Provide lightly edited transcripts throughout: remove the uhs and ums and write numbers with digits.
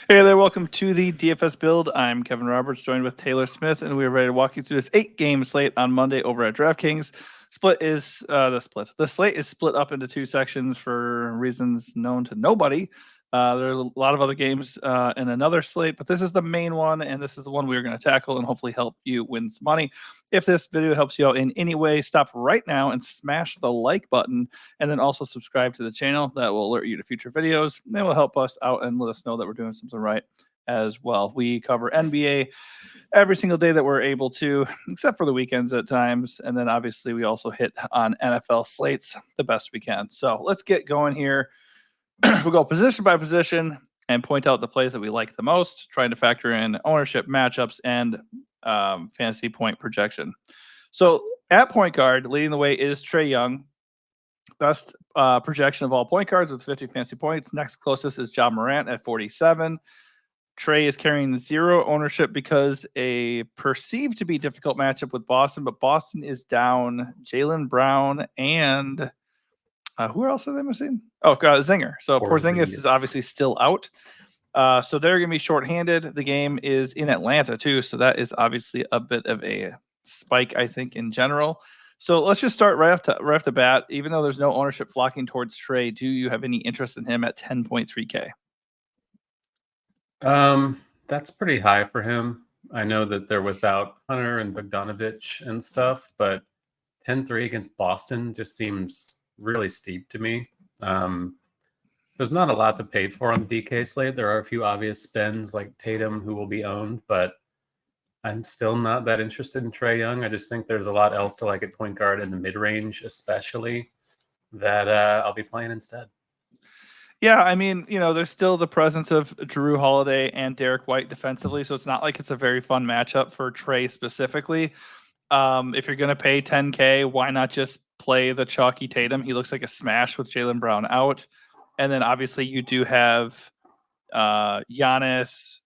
Hey there, welcome to the DFS build. I'm Kevin Roberts, joined with Taylor Smith, and we are ready to walk you through this 8-game slate on Monday over at DraftKings. The slate is split up into two sections for reasons known to nobody. There are a lot of other games in another slate, but this is the main one, and this is the one we're going to tackle and hopefully help you win some money. If this video helps you out in any way, stop right now and smash the like button, and then also subscribe to the channel. That will alert you to future videos. That will help us out and let us know that we're doing something right as well. We cover NBA every single day that we're able to, except for the weekends at times. And then obviously we also hit on NFL slates the best we can. So let's get going here. We'll go position by position and point out the plays that we like the most, trying to factor in ownership, matchups, and fantasy point projection. So at point guard, leading the way is Trae Young. Best projection of all point guards with 50 fantasy points. Next closest is Ja Morant at 47. Trae is carrying 0 ownership because a perceived to be difficult matchup with Boston, but Boston is down Jaylen Brown and who else are they missing? Oh, God, Zinger. So Porzingis is obviously still out. So they're going to be shorthanded. The game is in Atlanta too, so that is obviously a bit of a spike, I think, in general. So let's just start right off the bat. Even though there's no ownership flocking towards Trae, do you have any interest in him at 10.3K? That's pretty high for him. I know that they're without Hunter and Bogdanovich and stuff, but 10-3 against Boston just seems really steep to me. There's not a lot to pay for on the DK slate. There are a few obvious spends like Tatum, who will be owned, but I'm still not that interested in Trae Young. I just think there's a lot else to like at point guard in the mid-range, especially, that I'll be playing instead. Yeah, I mean, there's still the presence of Drew Holiday and Derek White defensively, so it's not like it's a very fun matchup for Trae specifically. If you're going to pay 10K, why not just play the chalky Tatum? He looks like a smash with Jaylen Brown out. And then obviously you do have Giannis.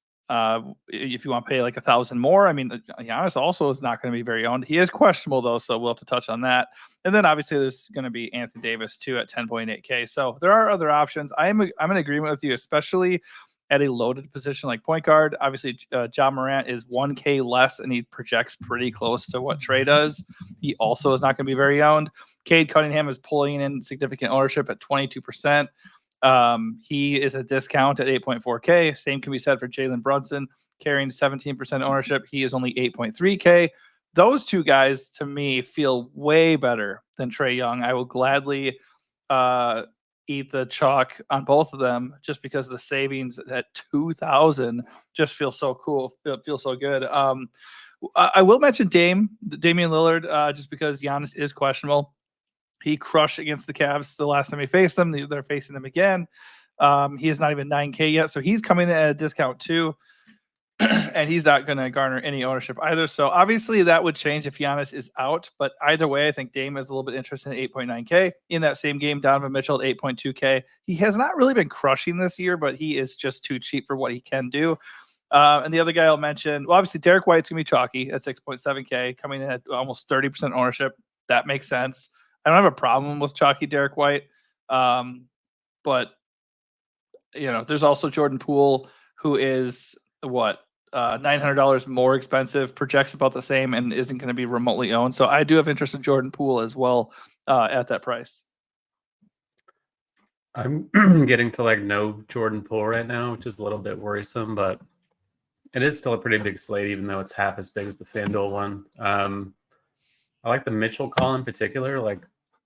If you want to pay like 1,000 more, I mean, Giannis also is not going to be very owned. He is questionable though, so we'll have to touch on that. And then obviously there's going to be Anthony Davis too at 10.8K. So there are other options. I'm in agreement with you, especially at a loaded position like point guard. Obviously, Ja Morant is 1K less, and he projects pretty close to what Trae does. He also is not going to be very owned. Cade Cunningham is pulling in significant ownership at 22%. He is a discount at 8.4K. Same can be said for Jalen Brunson, carrying 17% ownership. He is only 8.3K. Those two guys, to me, feel way better than Trae Young. I will gladly eat the chalk on both of them just because the savings at 2,000 just feels so cool. It feels so good. I will mention Damian Lillard just because Giannis is questionable. He crushed against the Cavs the last time he faced them. They're facing them again. He is not even 9K yet, so he's coming in at a discount too. And he's not going to garner any ownership either. So obviously that would change if Giannis is out. But either way, I think Dame is a little bit interested in 8.9K. In that same game, Donovan Mitchell at 8.2K. He has not really been crushing this year, but he is just too cheap for what he can do. And the other guy I'll mention, well, obviously Derek White's going to be chalky at 6.7K, coming in at almost 30% ownership. That makes sense. I don't have a problem with chalky Derek White. But, there's also Jordan Poole, who is $900 more expensive, projects about the same, and isn't going to be remotely owned. So I do have interest in Jordan Poole as well at that price. I'm getting to no Jordan Poole right now, which is a little bit worrisome, but it is still a pretty big slate, even though it's half as big as the FanDuel one. I like the Mitchell call in particular.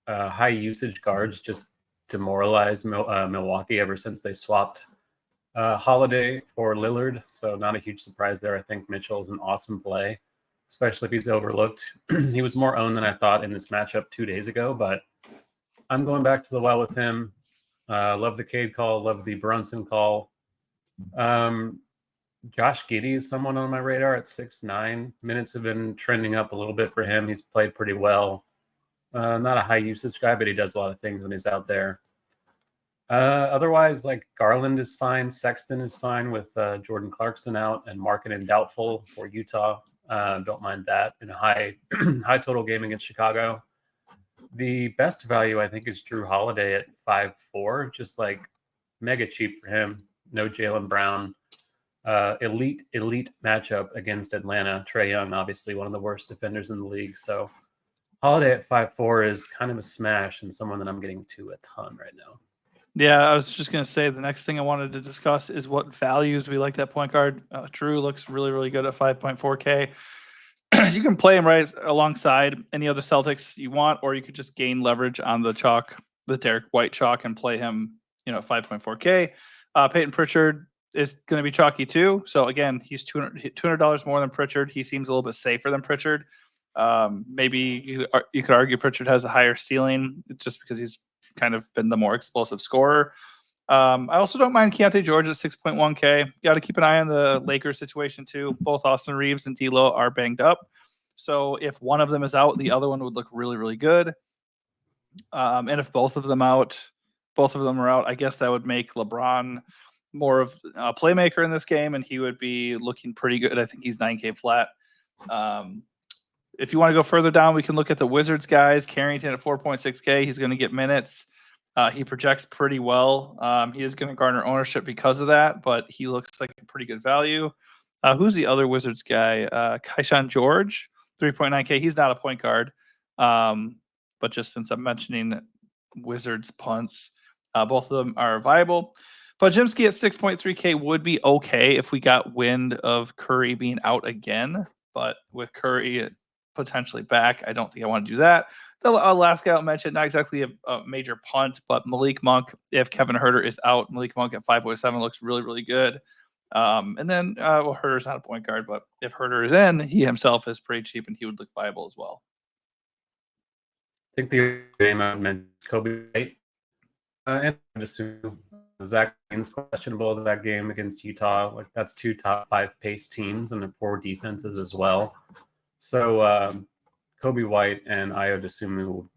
High usage guards just demoralized Milwaukee ever since they swapped Holiday for Lillard, so not a huge surprise there. I think Mitchell is an awesome play, especially if he's overlooked. He was more owned than I thought in this matchup 2 days ago, but I'm going back to the well with him. Love the Cade call, love the Brunson call. Josh Giddey is someone on my radar at 6'9". Minutes have been trending up a little bit for him. He's played pretty well. Not a high usage guy, but he does a lot of things when he's out there. Otherwise, Garland is fine. Sexton is fine with Jordan Clarkson out and Markkanen doubtful for Utah. Don't mind that in a high total game against Chicago. The best value, I think, is Drew Holiday at 5.4. Just mega cheap for him. No Jaylen Brown. elite matchup against Atlanta. Trae Young, obviously one of the worst defenders in the league. So Holiday at 5'4" is kind of a smash and someone that I'm getting to a ton right now. Yeah, I was just going to say the next thing I wanted to discuss is what values we like that point guard. Drew looks really, really good at 5.4K. You can play him right alongside any other Celtics you want, or you could just gain leverage on the chalk, the Derek White chalk, and play him, at 5.4K. Peyton Pritchard is going to be chalky too. So again, he's $200 more than Pritchard. He seems a little bit safer than Pritchard. Maybe you could argue Pritchard has a higher ceiling just because he's kind of been the more explosive scorer. I also don't mind Keontae George at 6.1K. Got to keep an eye on the Lakers situation too. Both Austin Reeves and D'Lo are banged up. So if one of them is out, the other one would look really, really good. And if both of them are out, I guess that would make LeBron more of a playmaker in this game, and he would be looking pretty good. I think he's 9K flat. If you want to go further down, we can look at the Wizards guys. Carrington at 4.6K. He's going to get minutes. He projects pretty well. He is going to garner ownership because of that, but he looks like a pretty good value. Who's the other Wizards guy? Keyshawn George, 3.9K. He's not a point guard. But just since I'm mentioning Wizards punts, both of them are viable. Podziemski at 6.3K would be okay if we got wind of Curry being out again. But with Curry potentially back, I don't think I want to do that. The last guy I'll mention, not exactly a major punt, but Malik Monk, if Kevin Huerter is out, Malik Monk at 5.7 looks really, really good. And then, Huerter's not a point guard, but if Huerter is in, he himself is pretty cheap and he would look viable as well. I think the game I mentioned Kobe White. And I assume Zach Lane's questionable that game against Utah. Like that's 2 top 5 pace teams and 4 defenses as well. So Kobe White and Ayo Dosunmu will,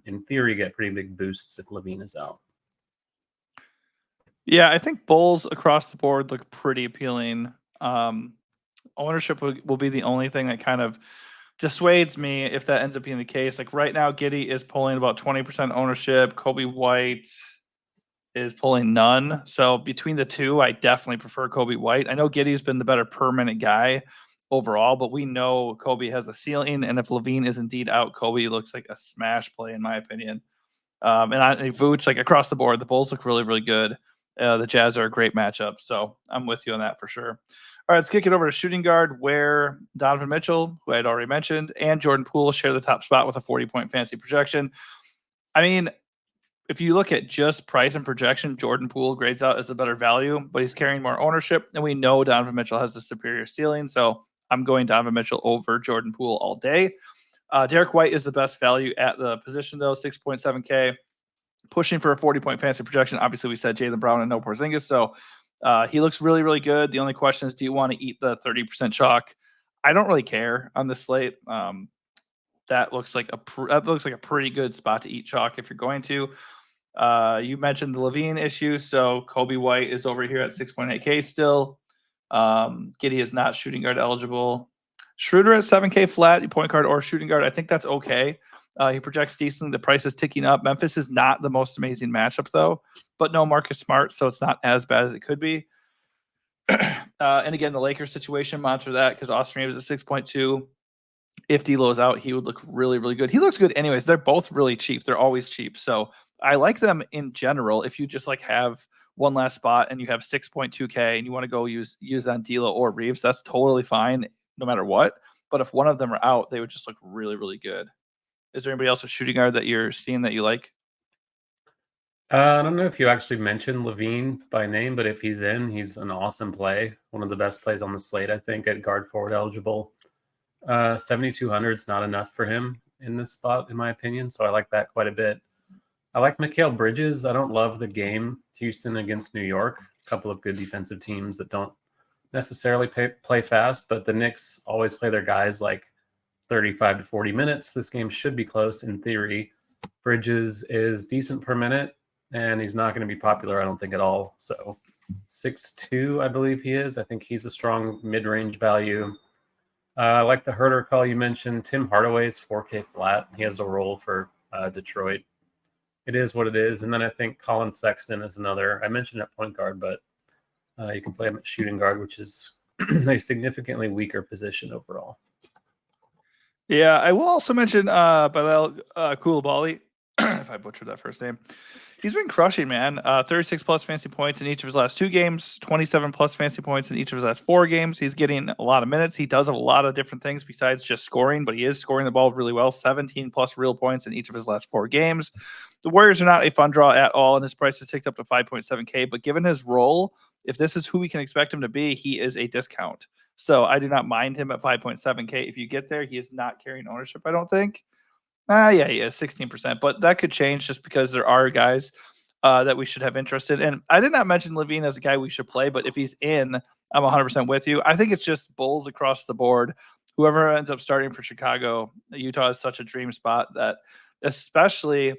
in theory, get pretty big boosts if Levine is out. Yeah, I think Bulls across the board look pretty appealing. Ownership will be the only thing that kind of dissuades me if that ends up being the case. Like right now, Giddey is pulling about 20% ownership. Kobe White is pulling none. So between the two, I definitely prefer Kobe White. I know Giddey's been the better per-minute guy overall, but we know Kobe has a ceiling, and if Levine is indeed out, Kobe looks like a smash play in my opinion. And Vooch, like across the board, the Bulls look really, really good. The Jazz are a great matchup, so I'm with you on that for sure. All right, let's kick it over to shooting guard, where Donovan Mitchell, who I had already mentioned, and Jordan Poole share the top spot with a 40-point fantasy projection. I mean, if you look at just price and projection, Jordan Poole grades out as the better value, but he's carrying more ownership, and we know Donovan Mitchell has the superior ceiling, so I'm going Donovan Mitchell over Jordan Poole all day. Derek White is the best value at the position, though, 6.7K. Pushing for a 40-point fantasy projection. Obviously, we said Jaylen Brown and no Porzingis, so he looks really, really good. The only question is, do you want to eat the 30% chalk? I don't really care on this slate. That looks like a pretty good spot to eat chalk if you're going to. You mentioned the Levine issue, so Kobe White is over here at 6.8K still. Giddey is not shooting guard eligible. Schroeder at 7K flat, point guard or shooting guard. I think that's okay. He projects decently. The price is ticking up. Memphis is not the most amazing matchup, though, but no Marcus Smart, so it's not as bad as it could be. And again, the Lakers situation, monitor that because Austin Reeves is at 6.2. If D'Lo's out, he would look really, really good. He looks good anyways. They're both really cheap. They're always cheap. So I like them in general. If you just like have one last spot and you have 6.2K and you want to go use on D'Lo or Reeves, that's totally fine no matter what. But if one of them are out, they would just look really, really good. Is there anybody else with shooting guard that you're seeing that you like? I don't know if you actually mentioned Levine by name, but if he's in, he's an awesome play. One of the best plays on the slate, I think, at guard forward eligible. 7,200 is not enough for him in this spot, in my opinion. So I like that quite a bit. I like Mikal Bridges. I don't love the game. Houston against New York. A couple of good defensive teams that don't necessarily play fast, but the Knicks always play their guys like 35 to 40 minutes. This game should be close in theory. Bridges is decent per minute, and he's not going to be popular, I don't think, at all. So 6'2", I believe he is. I think he's a strong mid-range value. I like the Huerter call you mentioned. Tim Hardaway's 4K flat. He has a role for Detroit. It is what it is. And then I think Colin Sexton is another. I mentioned at point guard, but You can play him at shooting guard, which is a significantly weaker position overall. Yeah, I will also mention Bilal Koulibaly, if I butchered that first name. He's been crushing, man. 36 plus fantasy points in each of his last 2 games, 27 plus fantasy points in each of his last 4 games. He's getting a lot of minutes. He does have a lot of different things besides just scoring, but he is scoring the ball really well. 17 plus real points in each of his last 4 games. The Warriors are not a fun draw at all, and his price has ticked up to 5.7K. But given his role, if this is who we can expect him to be, he is a discount. So I do not mind him at 5.7K. If you get there, he is not carrying ownership, I don't think. Yeah, he is 16%, but that could change just because there are guys that we should have interest in. And I did not mention Levine as a guy we should play, but if he's in, I'm 100% with you. I think it's just bulls across the board. Whoever ends up starting for Chicago, Utah is such a dream spot that, especially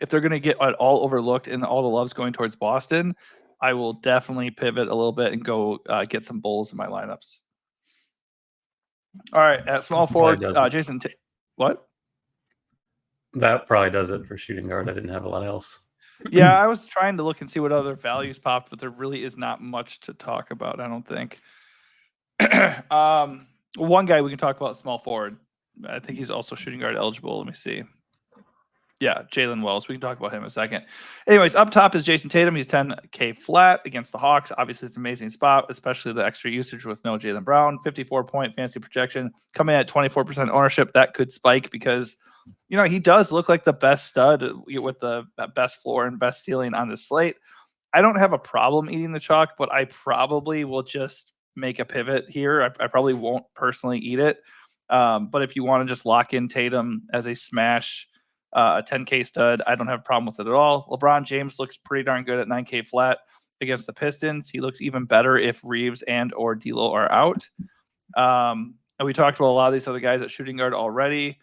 if they're going to get all overlooked and all the love's going towards Boston, I will definitely pivot a little bit and go get some bulls in my lineups. All right, at small forward, Jason. What? That probably does it for shooting guard. I didn't have a lot else. Yeah, I was trying to look and see what other values popped, but there really is not much to talk about, I don't think. One guy we can talk about, small forward. I think he's also shooting guard eligible. Let me see. Yeah, Jalen Wells. We can talk about him in a second. Anyways, up top is Jason Tatum. He's 10K flat against the Hawks. Obviously, it's an amazing spot, especially the extra usage with no Jaylen Brown. 54-point fantasy projection. Coming at 24% ownership. That could spike because, you know, he does look like the best stud with the best floor and best ceiling on the slate. I don't have a problem eating the chalk, but I probably will just make a pivot here. I probably won't personally eat it. But if you want to just lock in Tatum as a smash, a 10K stud, I don't have a problem with it at all. LeBron James looks pretty darn good at 9K flat against the Pistons. He looks even better if Reeves and or D'Lo are out. And we talked about a lot of these other guys at shooting guard already.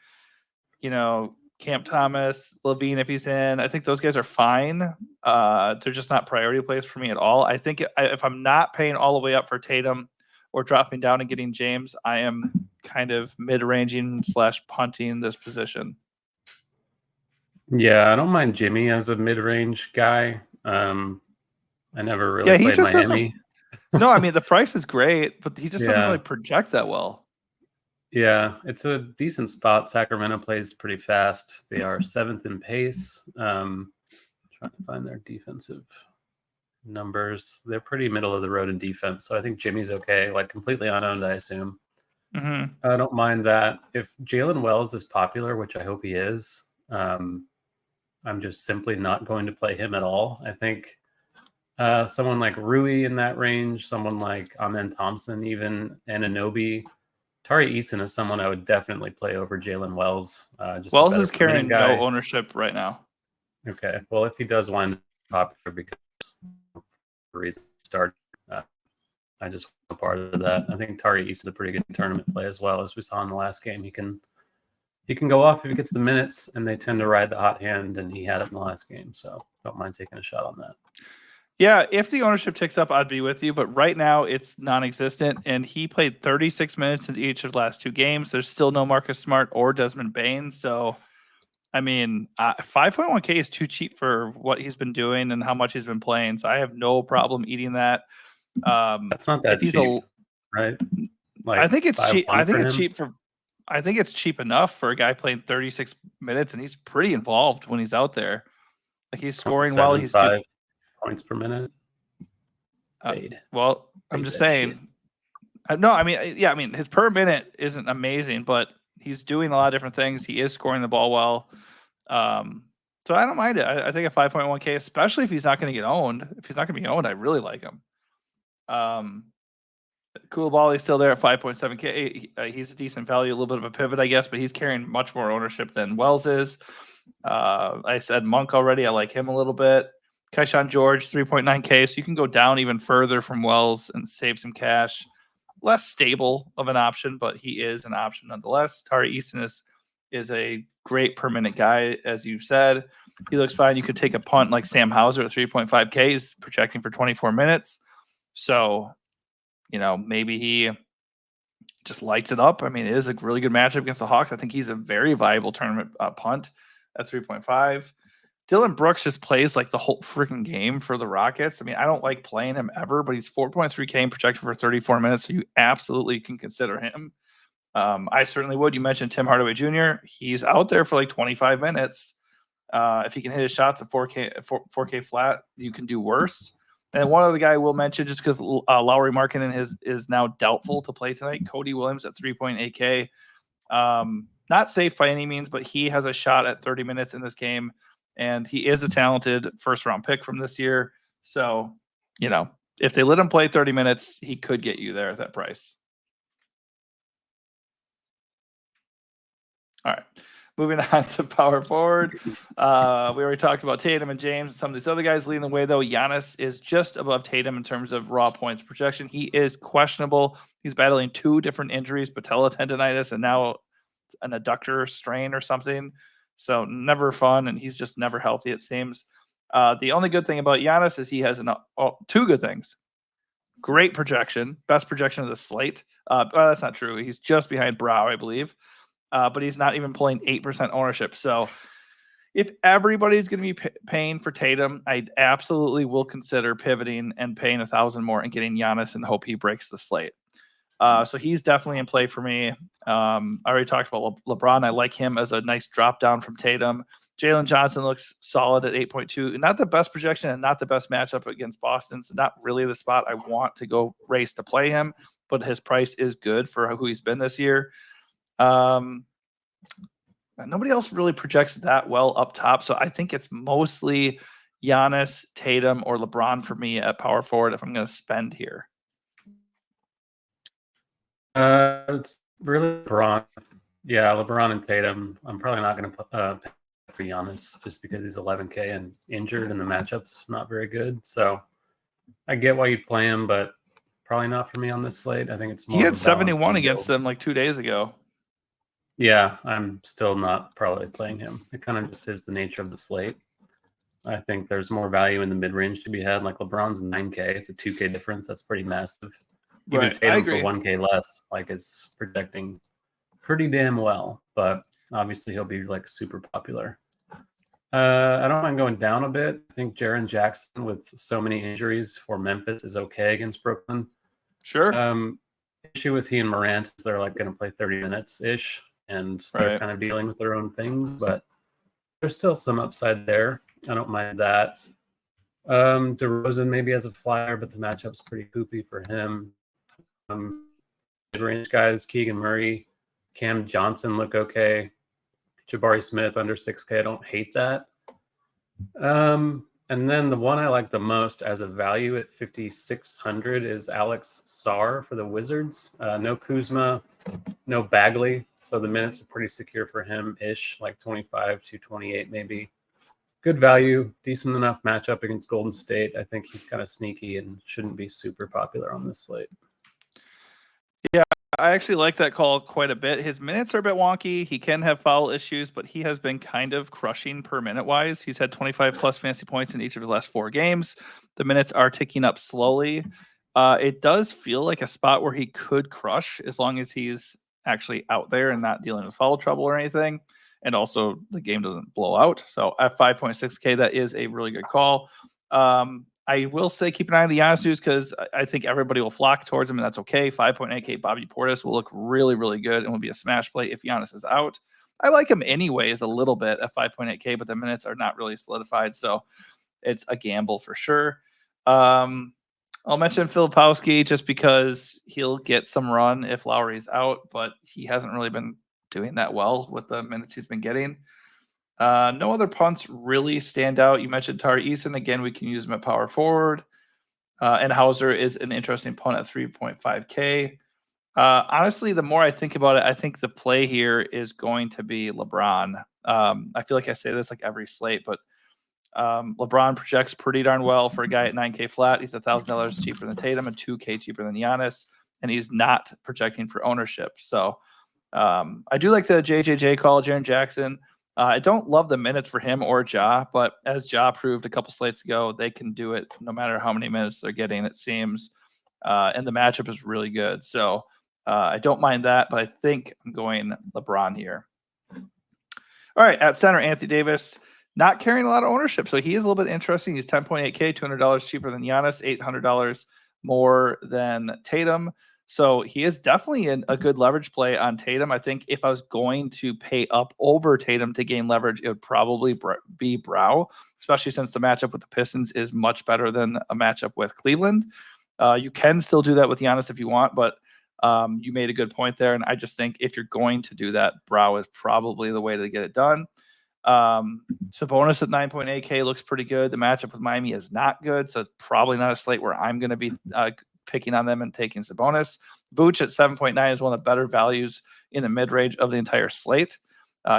You know, Camp Thomas, Levine if he's in. I think those guys are fine. They're just not priority plays for me at all. I think if I'm not paying all the way up for Tatum or dropping down and getting James, I am kind of mid-ranging / punting this position. Yeah, I don't mind Jimmy as a mid-range guy. I never really played Miami. No, I mean, the price is great, but he just doesn't really project that well. Yeah, it's a decent spot. Sacramento plays pretty fast. They are 7th in pace. Trying to find their defensive numbers. They're pretty middle of the road in defense, so I think Jimmy's okay. Like completely unowned, I assume. Mm-hmm. I don't mind that. If Jalen Wells is popular, which I hope he is, I'm just simply not going to play him at all. I think someone like Rui in that range, someone like Amen Thompson, even Anunoby. Tari Eason is someone I would definitely play over Jalen Wells. Wells is carrying no ownership right now. Okay. Well, if he does wind up popular because of the reason he started, I just want a part of that. I think Tari Eason is a pretty good tournament play as well. As we saw in the last game, he can go off if he gets the minutes, and they tend to ride the hot hand, and he had it in the last game. So don't mind taking a shot on that. Yeah, if the ownership ticks up, I'd be with you. But right now, it's non-existent, and he played 36 minutes in each of the last 2 games. There's still no Marcus Smart or Desmond Bane. So, I mean, 5.1K is too cheap for what he's been doing and how much he's been playing. So I have no problem eating that. That's not that cheap, right? Like I think it's cheap. I think it's cheap enough for a guy playing 36 minutes, and he's pretty involved when he's out there. Like he's scoring well. He's 5 points per minute. Well, I'm just saying. No, I mean, yeah, I mean, his per minute isn't amazing, but he's doing a lot of different things. He is scoring the ball well. So I don't mind it. I think a 5.1K, especially if he's not going to get owned. If he's not going to be owned, I really like him. Koulibaly's still there at 5.7K. He's a decent value, a little bit of a pivot, I guess, but he's carrying much more ownership than Wells is. I said Monk already. I like him a little bit. Keyshawn George, 3.9K. So you can go down even further from Wells and save some cash. Less stable of an option, but he is an option nonetheless. Tari Eason is a great per minute guy, as you said. He looks fine. You could take a punt like Sam Hauser at 3.5K. He's projecting for 24 minutes. So, you know, maybe he just lights it up. I mean, it is a really good matchup against the Hawks. I think he's a very viable tournament punt at 3.5. Dylan Brooks just plays like the whole freaking game for the Rockets. I mean, I don't like playing him ever, but he's 4.3K and projected for 34 minutes, so you absolutely can consider him. I certainly would. You mentioned Tim Hardaway Jr. He's out there for like 25 minutes. If he can hit his shots at 4K flat, you can do worse. And one other guy we'll mention, just because Lauri Markkanen is now doubtful to play tonight, Cody Williams at 3.8K. Not safe by any means, but he has a shot at 30 minutes in this game, and he is a talented first-round pick from this year. So, if they let him play 30 minutes, he could get you there at that price. All right. Moving on to power forward. We already talked about Tatum and James and some of these other guys leading the way, though. Giannis is just above Tatum in terms of raw points projection. He is questionable. He's battling 2 different injuries, patella tendonitis and now an adductor strain or something. So never fun, and he's just never healthy, it seems. The only good thing about Giannis is he has 2 good things. Great projection, best projection of the slate. That's not true. He's just behind Brow, I believe. But he's not even pulling 8% ownership. So if everybody's going to be paying for Tatum, I absolutely will consider pivoting and paying 1,000 more and getting Giannis and hope he breaks the slate. So he's definitely in play for me. I already talked about LeBron. I like him as a nice drop down from Tatum. Jalen Johnson looks solid at 8.2. Not the best projection and not the best matchup against Boston. So not really the spot I want to go race to play him, but his price is good for who he's been this year. Nobody else really projects that well up top, so I think it's mostly Giannis, Tatum, or LeBron for me at power forward if I'm going to spend here. It's really LeBron. Yeah, LeBron and Tatum. I'm probably not going to pay for Giannis just because he's 11K and injured, and the matchup's not very good. So I get why you'd play him, but probably not for me on this slate. I think it's more. He had 71 against them like 2 days ago. Yeah, I'm still not probably playing him. It kind of just is the nature of the slate. I think there's more value in the mid-range to be had. Like LeBron's 9K. It's a 2K difference. That's pretty massive. Even Right, Tatum for 1K less, is projecting pretty damn well. But obviously he'll be super popular. I don't mind going down a bit. I think Jaren Jackson with so many injuries for Memphis is okay against Brooklyn. Sure. Issue with he and Morant is they're going to play 30 minutes-ish. And they're kind of dealing with their own things, but there's still some upside there. I don't mind that. DeRozan maybe has a flyer, but the matchup's pretty poopy for him. Mid-range guys, Keegan Murray, Cam Johnson look okay. Jabari Smith under 6K, I don't hate that. And then the one I like the most as a value at 5,600 is Alex Sarr for the Wizards. No Kuzma, no Bagley, so the minutes are pretty secure for him-ish, 25 to 28 maybe. Good value, decent enough matchup against Golden State. I think he's kind of sneaky and shouldn't be super popular on this slate. Yeah, I actually like that call quite a bit. His minutes are a bit wonky. He can have foul issues, but he has been kind of crushing per minute wise. He's had 25 plus fantasy points in each of his last 4 games. The minutes are ticking up slowly. It does feel like a spot where he could crush as long as he's actually out there and not dealing with foul trouble or anything. And also the game doesn't blow out. So at 5.6K, that is a really good call. I will say keep an eye on the Giannis news because I think everybody will flock towards him, and that's okay. 5.8K Bobby Portis will look really, really good and will be a smash play if Giannis is out. I like him anyways a little bit at 5.8K, but the minutes are not really solidified, so it's a gamble for sure. I'll mention Filipowski just because he'll get some run if Lowry's out, but he hasn't really been doing that well with the minutes he's been getting. No other punts really stand out. You mentioned Tari Eason. Again, we can use him at power forward. And Hauser is an interesting punt at 3.5K. Honestly, the more I think about it, I think the play here is going to be LeBron. I feel like I say this every slate, but LeBron projects pretty darn well for a guy at 9K flat. He's $1,000 cheaper than Tatum and 2K cheaper than Giannis, and he's not projecting for ownership. So I do like the JJJ call, Jaren Jackson. I don't love the minutes for him or Ja, but as Ja proved a couple slates ago, they can do it no matter how many minutes they're getting, it seems. And the matchup is really good. So I don't mind that, but I think I'm going LeBron here. All right, at center, Anthony Davis. not carrying a lot of ownership. So he is a little bit interesting. He's 10.8K, $200 cheaper than Giannis, $800 more than Tatum. So he is definitely a good leverage play on Tatum. I think if I was going to pay up over Tatum to gain leverage, it would probably be Brow, especially since the matchup with the Pistons is much better than a matchup with Cleveland. You can still do that with Giannis if you want, but you made a good point there. And I just think if you're going to do that, Brow is probably the way to get it done. Sabonis at 9.8K looks pretty good. The matchup with Miami is not good, so it's probably not a slate where I'm going to be picking on them and taking Sabonis. Vooch at 7.9 is one of the better values in the mid-range of the entire slate.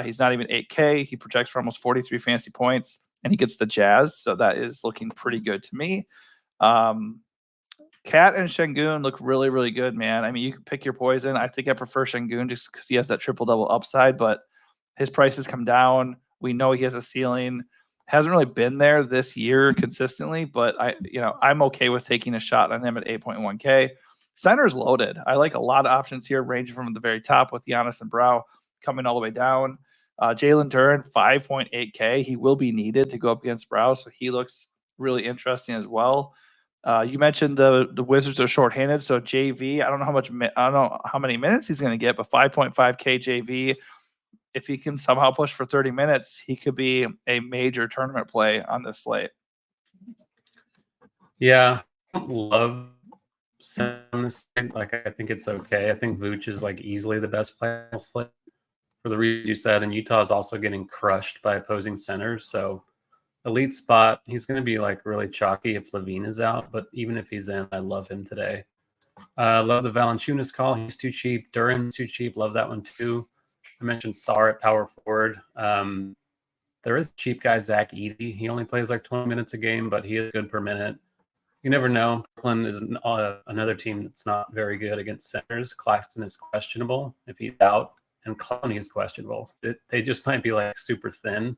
He's not even 8K. He projects for almost 43 fantasy points, and he gets the Jazz, so that is looking pretty good to me. Cat and Şengün look really, really good, man. I mean, you can pick your poison. I think I prefer Şengün just because he has that triple-double upside, but his prices come down. We know he has a ceiling. Hasn't really been there this year consistently, but I'm okay with taking a shot on him at 8.1K. Center's loaded. I like a lot of options here, ranging from the very top with Giannis and Brow coming all the way down. Jalen Duren, 5.8K. He will be needed to go up against Brow, so he looks really interesting as well. You mentioned the Wizards are shorthanded, so JV. I don't know how many minutes he's going to get, but 5.5K JV. If he can somehow push for 30 minutes, he could be a major tournament play on this slate. Yeah, I don't love on this slate. Like, I think it's okay. I think Vooch is like easily the best player on the slate for the reasons you said. And Utah is also getting crushed by opposing centers. So elite spot. He's going to be like really chalky if Levine is out. But even if he's in, I love him today. Love the Valanciunas call. He's too cheap. Duren's too cheap. Love that one too. I mentioned Sarr at power forward. There is a cheap guy, Zach Edey. He only plays like 20 minutes a game, but he is good per minute. You never know. Brooklyn is another team that's not very good against centers. Claxton is questionable if he's out, and Clowney is questionable. They just might be like super thin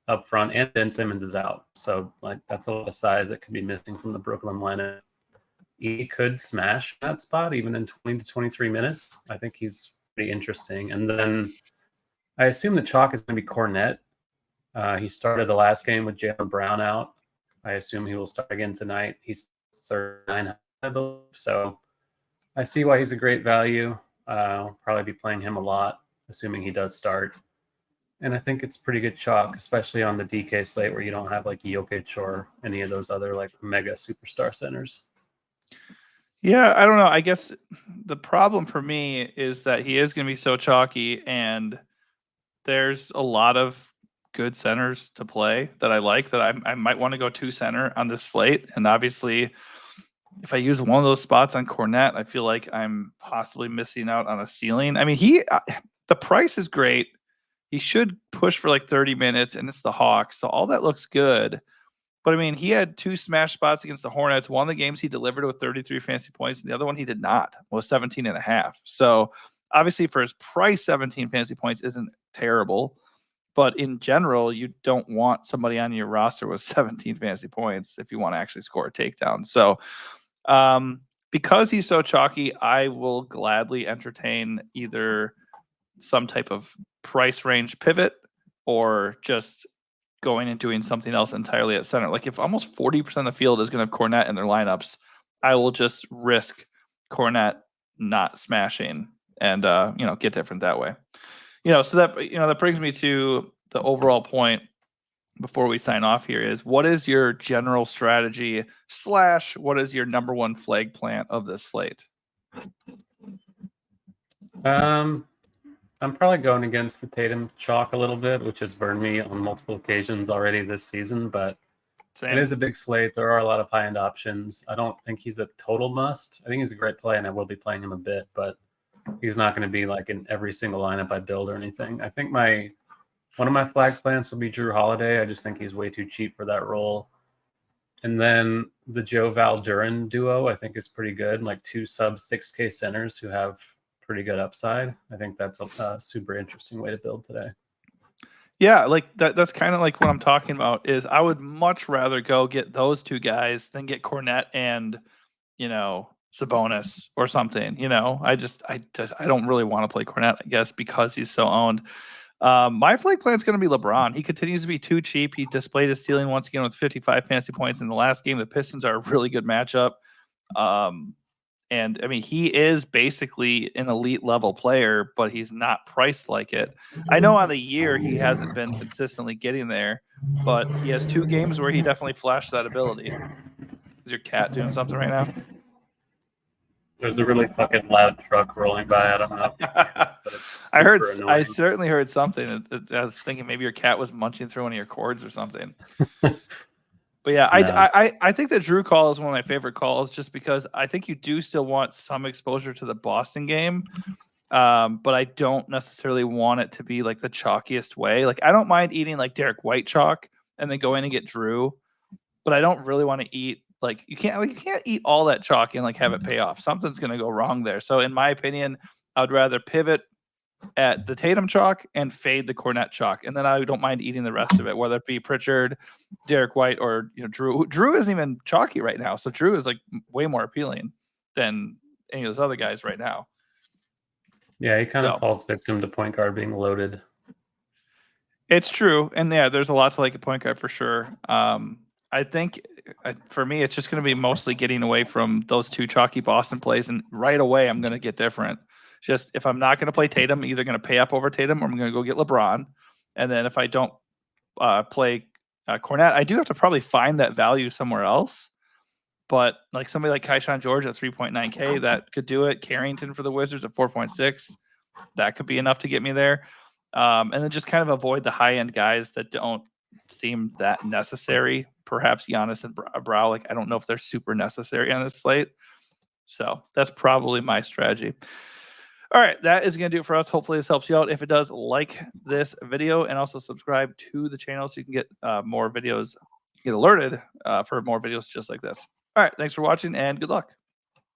up front, and Ben Simmons is out. So like that's a lot of size that could be missing from the Brooklyn lineup. He could smash that spot even in 20 to 23 minutes. I think he's pretty interesting. And then I assume the chalk is going to be Cornette. He started the last game with Jaylen Brown out. I assume he will start again tonight. He's 39, I believe. So I see why he's a great value. I'll probably be playing him a lot, assuming he does start. And I think it's pretty good chalk, especially on the DK slate where you don't have like Jokic or any of those other like mega superstar centers. Yeah, I don't know. I guess the problem for me is that he is going to be so chalky, and there's a lot of good centers to play that I like, that I might want to go to center on this slate. And obviously, if I use one of those spots on Cornette, I feel like I'm possibly missing out on a ceiling. I mean, the price is great. He should push for like 30 minutes, and it's the Hawks. So all that looks good. But I mean, he had 2 smash spots against the Hornets. One of the games he delivered with 33 fantasy points, and the other one he did not, was 17.5. So obviously for his price, 17 fantasy points isn't terrible. But in general, you don't want somebody on your roster with 17 fantasy points if you want to actually score a takedown. So because he's so chalky, I will gladly entertain either some type of price range pivot or just going and doing something else entirely at center. Like if almost 40% of the field is going to have Cornette in their lineups, I will just risk Cornette not smashing and get different that way. So that brings me to the overall point before we sign off here is, what is your general strategy / what is your number one flag plant of this slate? I'm probably going against the Tatum chalk a little bit, which has burned me on multiple occasions already this season, but It is a big slate. There are a lot of high-end options. I don't think he's a total must. I think he's a great play, and I will be playing him a bit, but he's not going to be like in every single lineup I build or anything. I think one of my flag plans will be Drew Holiday. I just think he's way too cheap for that role. And then the Joe Val Duren duo, I think, is pretty good. Like 2 sub 6K centers who have pretty good upside. I think that's a super interesting way to build today. Yeah, like that's kind of like what I'm talking about is I would much rather go get those 2 guys than get Cornette and, Sabonis or something. I don't really want to play Cornette, I guess, because he's so owned. My flank plan is going to be LeBron. He continues to be too cheap. He displayed his ceiling once again with 55 fantasy points in the last game. The Pistons are a really good matchup. And I mean, he is basically an elite level player, but he's not priced like it. I know on the year he hasn't been consistently getting there, but he has 2 games where he definitely flashed that ability. Is your cat doing something right now? There's a really fucking loud truck rolling by. I don't know. But it's annoying. I certainly heard something. I was thinking maybe your cat was munching through one of your cords or something. But yeah, no. I think the Drew call is one of my favorite calls just because I think you do still want some exposure to the Boston game. But I don't necessarily want it to be like the chalkiest way. Like I don't mind eating like Derek White chalk and then go in and get Drew, but I don't really want to eat like you can't eat all that chalk and like have it pay off. Something's gonna go wrong there. So in my opinion, I'd rather pivot at the Tatum chalk and fade the Cornet chalk, and then I don't mind eating the rest of it, whether it be Pritchard, Derek White, or Drew. Drew isn't even chalky right now, so Drew is like way more appealing than any of those other guys right now. Yeah, he kind of falls victim to point guard being loaded. It's true, and yeah, there's a lot to like a point guard for sure. I think for me, it's just going to be mostly getting away from those 2 chalky Boston plays, and right away I'm going to get different. Just if I'm not going to play Tatum, I'm either going to pay up over Tatum or I'm going to go get LeBron. And then if I don't play Cornet, I do have to probably find that value somewhere else. But like somebody like Keyshawn George at 3.9K, that could do it. Carrington for the Wizards at 4.6, that could be enough to get me there. And then just kind of avoid the high-end guys that don't seem that necessary. Perhaps Giannis and Brow, like I don't know if they're super necessary on this slate. So that's probably my strategy. All right, that is going to do it for us. Hopefully this helps you out. If it does, like this video and also subscribe to the channel so you can get more videos, get alerted for more videos just like this. All right, thanks for watching and good luck.